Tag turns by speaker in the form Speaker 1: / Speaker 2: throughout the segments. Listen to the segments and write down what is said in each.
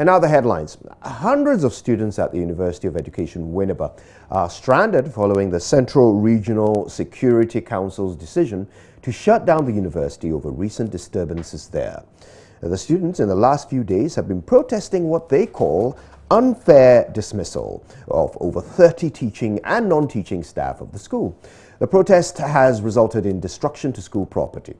Speaker 1: And now the headlines. Hundreds of students at the University of Education, Winneba, are stranded following the Central Regional Security Council's decision to shut down the university over recent disturbances there. The students in the last few days have been protesting what they call unfair dismissal of over 30 teaching and non-teaching staff of the school. The protest has resulted in destruction to school property.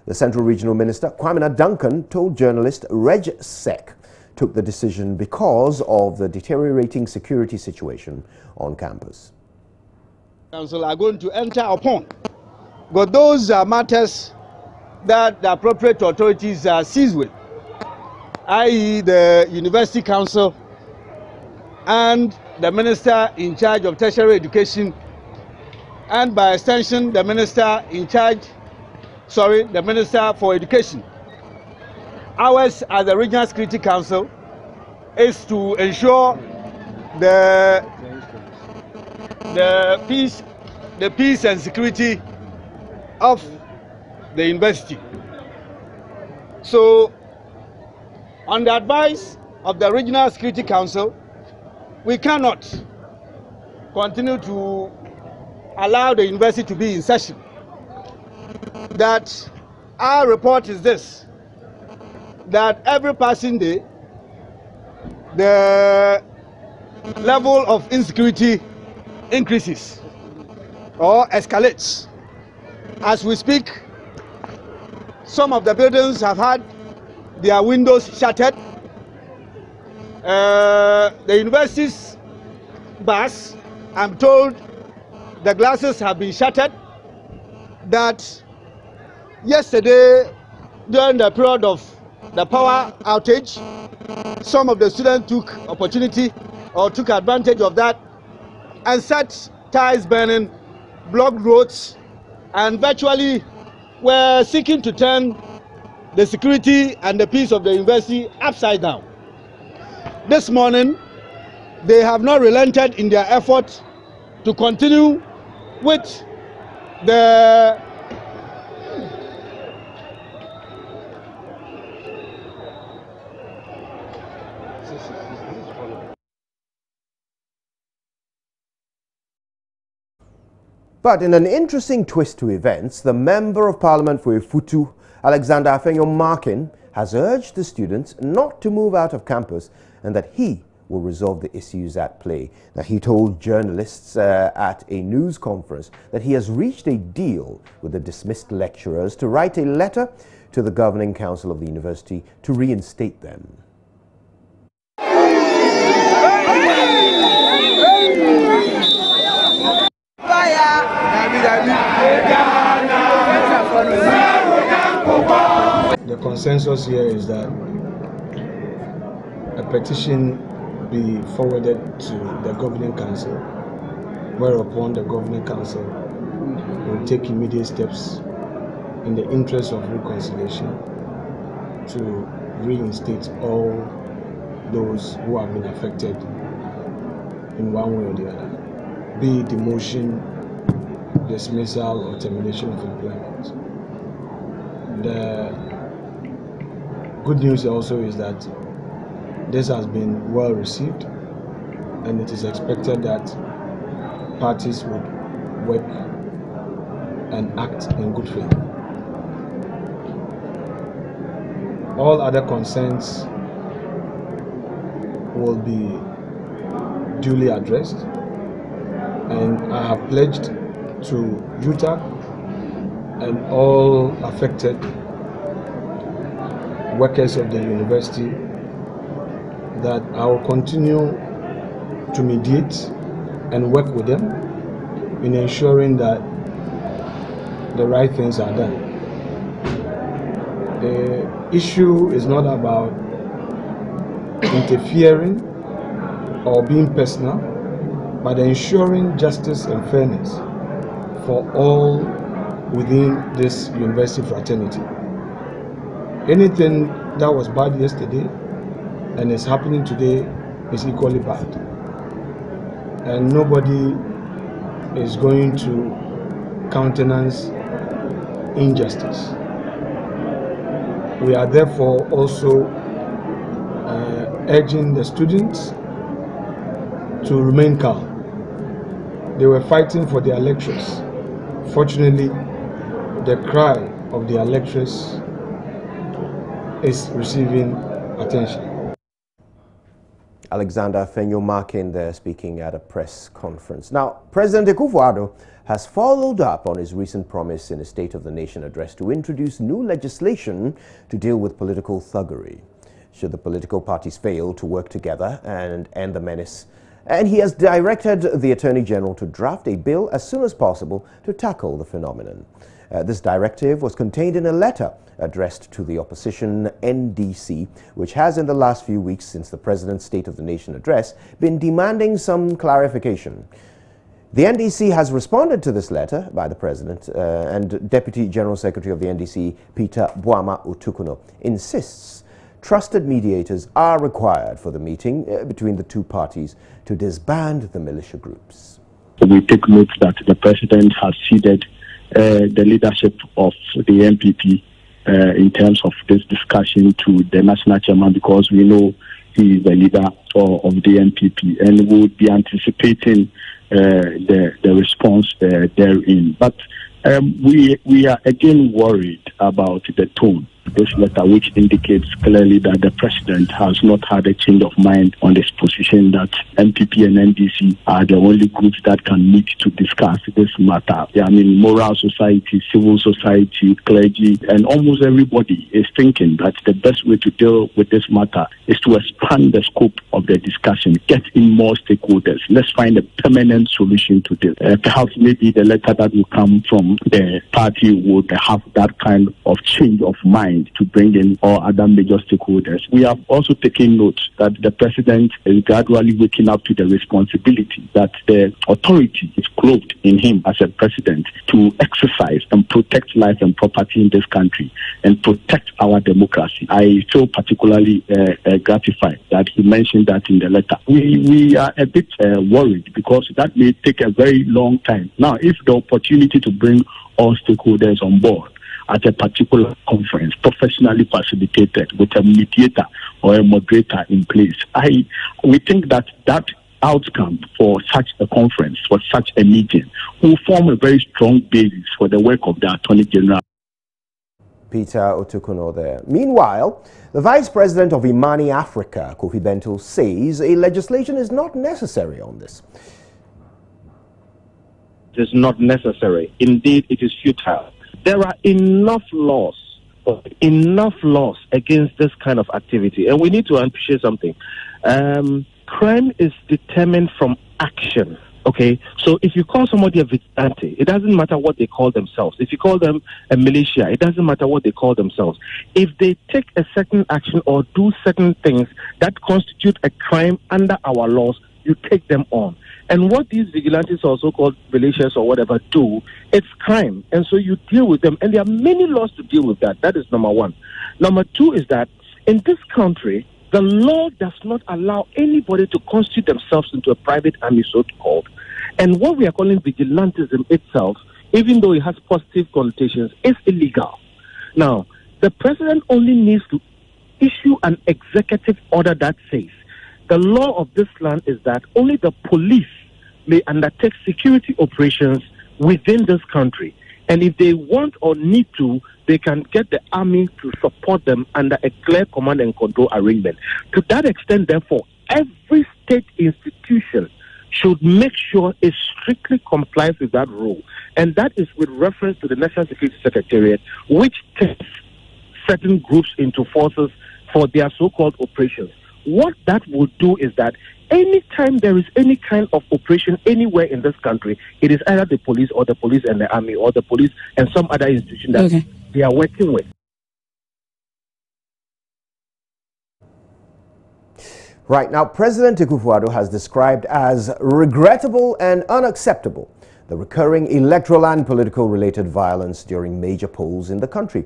Speaker 1: The Central Regional Minister, Kwamina Duncan, told journalist Reg Sek took the decision because of the deteriorating security situation on campus.
Speaker 2: Council are going to enter upon, but those are matters that the appropriate authorities are seized with, i.e. the University Council and the Minister in charge of tertiary education, and by extension the Minister for Education. Ours as the Regional Security Council is to ensure the peace and security of the university. So, on the advice of the Regional Security Council, we cannot continue to allow the university to be in session. That our report is this: that every passing day, the level of insecurity increases or escalates. As we speak, some of the buildings have had their windows shattered. The university's bus, I'm told, the glasses have been shattered. That yesterday, during the period of the power outage, some of the students took opportunity or took advantage of that and set tires burning, blocked roads, and virtually were seeking to turn the security and the peace of the university upside down. This morning, they have not relented in their effort to continue with the
Speaker 1: But in an interesting twist to events, the Member of Parliament for Ifutu, Alexander Afenyo-Markin, has urged the students not to move out of campus and that he will resolve the issues at play. Now, he told journalists at a news conference that he has reached a deal with the dismissed lecturers to write a letter to the Governing Council of the university to reinstate them.
Speaker 3: The consensus here is that a petition be forwarded to the Governing Council, whereupon the Governing Council will take immediate steps in the interest of reconciliation to reinstate all those who have been affected in one way or the other, be it demotion, dismissal, or termination of employment. The good news also is that this has been well received, and it is expected that parties would work and act in good faith. All other concerns will be duly addressed, and I have pledged to UTAC and all affected workers of the university that I will continue to mediate and work with them in ensuring that the right things are done. The issue is not about interfering or being personal, but ensuring justice and fairness for all within this university fraternity. Anything that was bad yesterday and is happening today is equally bad. And nobody is going to countenance injustice. We are therefore also urging the students to remain calm. They were fighting for their lectures. Fortunately, the cry of their lecturers is receiving attention.
Speaker 1: Alexander Fenyo-Markin there speaking at a press conference. Now, President Akufo-Addo has followed up on his recent promise in a State of the Nation address to introduce new legislation to deal with political thuggery, should the political parties fail to work together and end the menace. And he has directed the Attorney General to draft a bill as soon as possible to tackle the phenomenon. This directive was contained in a letter addressed to the opposition NDC, which has in the last few weeks since the President's State of the Nation address been demanding some clarification. The NDC has responded to this letter by the President, and Deputy General Secretary of the NDC, Peter Boama Otukuno, insists trusted mediators are required for the meeting between the two parties to disband the militia groups.
Speaker 4: We take note that the President has ceded the leadership of the MPP in terms of this discussion to the national chairman, because we know he is the leader of the MPP, and we would be anticipating the response therein. But we are again worried about the tone of this letter, which indicates clearly that the President has not had a change of mind on this position that MPP and NDC are the only groups that can meet to discuss this matter. I mean, moral society, civil society, clergy, and almost everybody is thinking that the best way to deal with this matter is to expand the scope of the discussion, get in more stakeholders. Let's find a permanent solution to this. Perhaps maybe the letter that will come from the party would have that kind of change of mind to bring in all other major stakeholders. We have also taken note that the President is gradually waking up to the responsibility that the authority is clothed in him as a president to exercise and protect life and property in this country and protect our democracy. I feel particularly gratified that he mentioned that in the letter. We are a bit worried because that may take a very long time. Now, if the opportunity to bring all stakeholders on board at a particular conference, professionally facilitated with a mediator or a moderator in place, we think that outcome for such a conference, for such a meeting, will form a very strong basis for the work of the Attorney General.
Speaker 1: Peter Otukuno there. Meanwhile, the Vice President of Imani Africa, Kofi Bento, says a legislation is not necessary on this.
Speaker 5: It is not necessary. Indeed, it is futile. There are enough laws against this kind of activity. And we need to appreciate something. Crime is determined from action. Okay, so if you call somebody a vigilante, it doesn't matter what they call themselves. If you call them a militia, it doesn't matter what they call themselves. If they take a certain action or do certain things that constitute a crime under our laws, you take them on. And what these vigilantes, or so-called militias or whatever, do, it's crime. And so you deal with them. And there are many laws to deal with that. That is number one. Number two is that in this country, the law does not allow anybody to constitute themselves into a private army, so-called. And what we are calling vigilantism itself, even though it has positive connotations, is illegal. Now, the president only needs to issue an executive order that says the law of this land is that only the police may undertake security operations within this country. And if they want or need to, they can get the army to support them under a clear command and control arrangement. To that extent, therefore, every state institution should make sure it strictly complies with that rule. And that is with reference to the National Security Secretariat, which takes certain groups into forces for their so-called operations. What that will do is that anytime there is any kind of operation anywhere in this country, it is either the police or the police and the army or the police and some other institution that they are working with.
Speaker 1: Right now, President Akufo-Addo has described as regrettable and unacceptable the recurring electoral and political related violence during major polls in the country.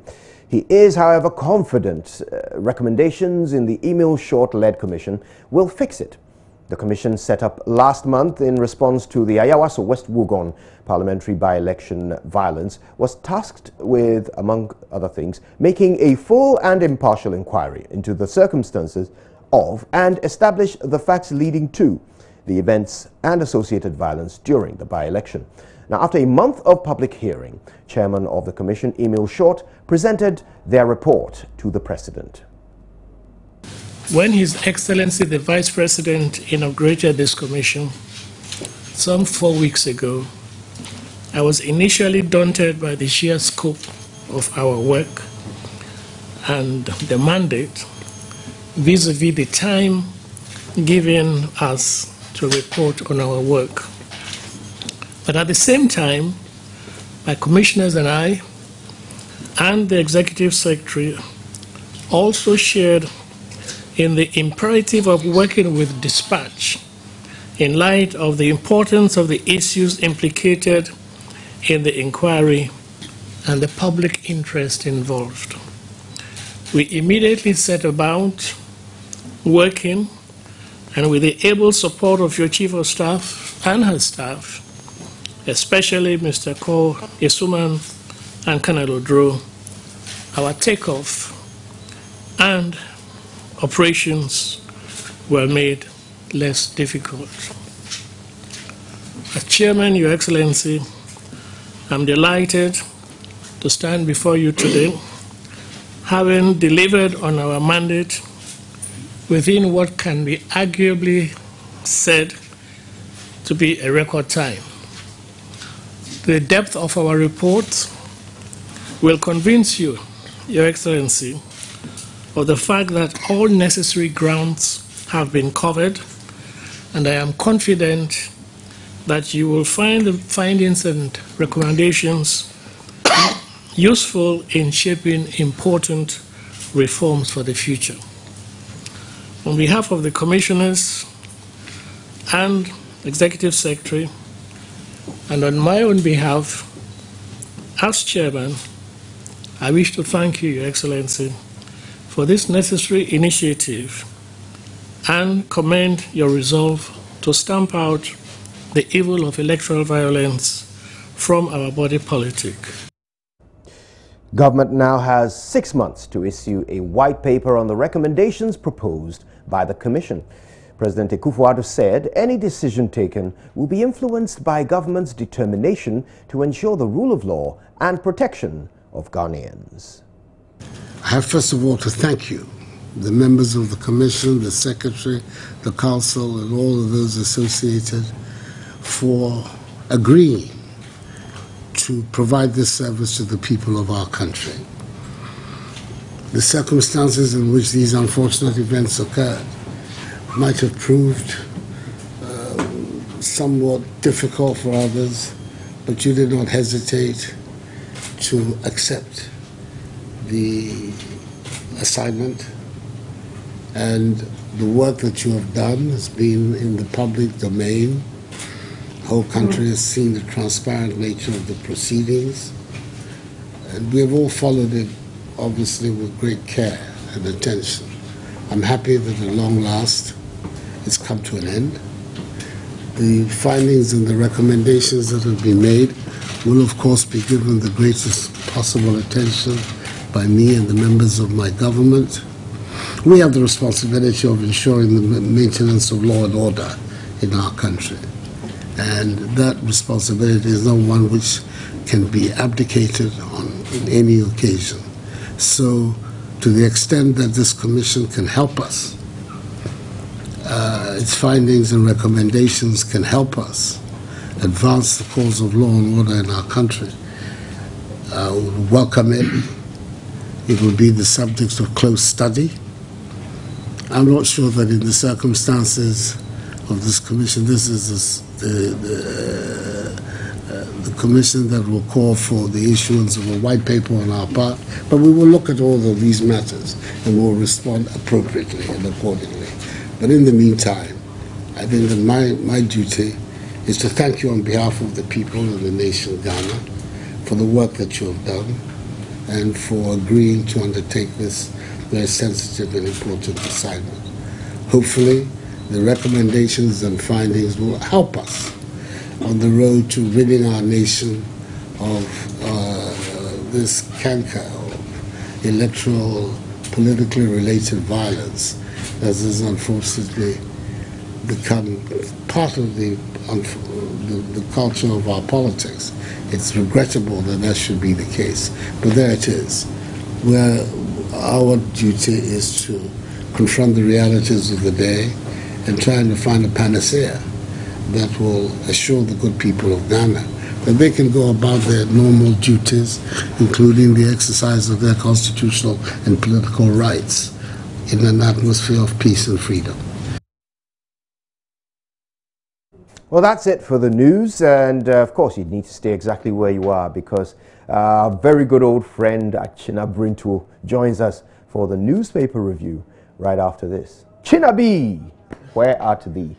Speaker 1: He is, however, confident recommendations in the Emil Short-led commission will fix it. The commission set up last month in response to the Ayawaso West Wugon parliamentary by-election violence was tasked with, among other things, making a full and impartial inquiry into the circumstances of and establish the facts leading to the events and associated violence during the by-election. Now, after a month of public hearing, Chairman of the Commission, Emil Short, presented their report to the President.
Speaker 6: When His Excellency the Vice President inaugurated this commission some 4 weeks ago, I was initially daunted by the sheer scope of our work and the mandate vis-a-vis the time given us to report on our work. But at the same time, my commissioners and I and the Executive Secretary also shared in the imperative of working with dispatch in light of the importance of the issues implicated in the inquiry and the public interest involved. We immediately set about working, and with the able support of your Chief of Staff and her staff, especially Mr. Ko Isuman and Colonel Odro, our takeoff and operations were made less difficult. As Chairman, Your Excellency, I'm delighted to stand before you today, having delivered on our mandate within what can be arguably said to be a record time. The depth of our report will convince you, Your Excellency, of the fact that all necessary grounds have been covered, and I am confident that you will find the findings and recommendations useful in shaping important reforms for the future. On behalf of the Commissioners and Executive Secretary, and on my own behalf, as Chairman, I wish to thank you, Your Excellency, for this necessary initiative and commend your resolve to stamp out the evil of electoral violence from our body politic.
Speaker 1: Government now has 6 months to issue a white paper on the recommendations proposed by the Commission. President Akufo-Addo said any decision taken will be influenced by government's determination to ensure the rule of law and protection of Ghanaians.
Speaker 7: I have first of all to thank you, the members of the Commission, the Secretary, the Council, and all of those associated for agreeing to provide this service to the people of our country. The circumstances in which these unfortunate events occurred might have proved somewhat difficult for others, but you did not hesitate to accept the assignment, and the work that you have done has been in the public domain. The whole country has seen the transparent nature of the proceedings, and we have all followed it, obviously, with great care and attention. I'm happy that at long last it's come to an end. The findings and the recommendations that have been made will, of course, be given the greatest possible attention by me and the members of my government. We have the responsibility of ensuring the maintenance of law and order in our country. And that responsibility is not one which can be abdicated on any occasion. So, to the extent that this commission can help us, its findings and recommendations can help us advance the cause of law and order in our country, we welcome it. It will be the subject of close study. I'm not sure that in the circumstances of this commission, this is the commission that will call for the issuance of a white paper on our part, but we will look at all of these matters and will respond appropriately and accordingly. But in the meantime, I think that my duty is to thank you on behalf of the people of the nation Ghana for the work that you have done and for agreeing to undertake this very sensitive and important assignment. Hopefully, the recommendations and findings will help us on the road to ridding our nation of this canker of electoral politically related violence that has unfortunately become part of the culture of our politics. It's regrettable that that should be the case, but there it is. Where our duty is to confront the realities of the day and trying to find a panacea that will assure the good people of Ghana that they can go about their normal duties, including the exercise of their constitutional and political rights, in an atmosphere of peace and freedom.
Speaker 1: Well, that's it for the news, and of course you need to stay exactly where you are, because our very good old friend Achina Brinto joins us for the newspaper review right after this. Chinabi, where art thee?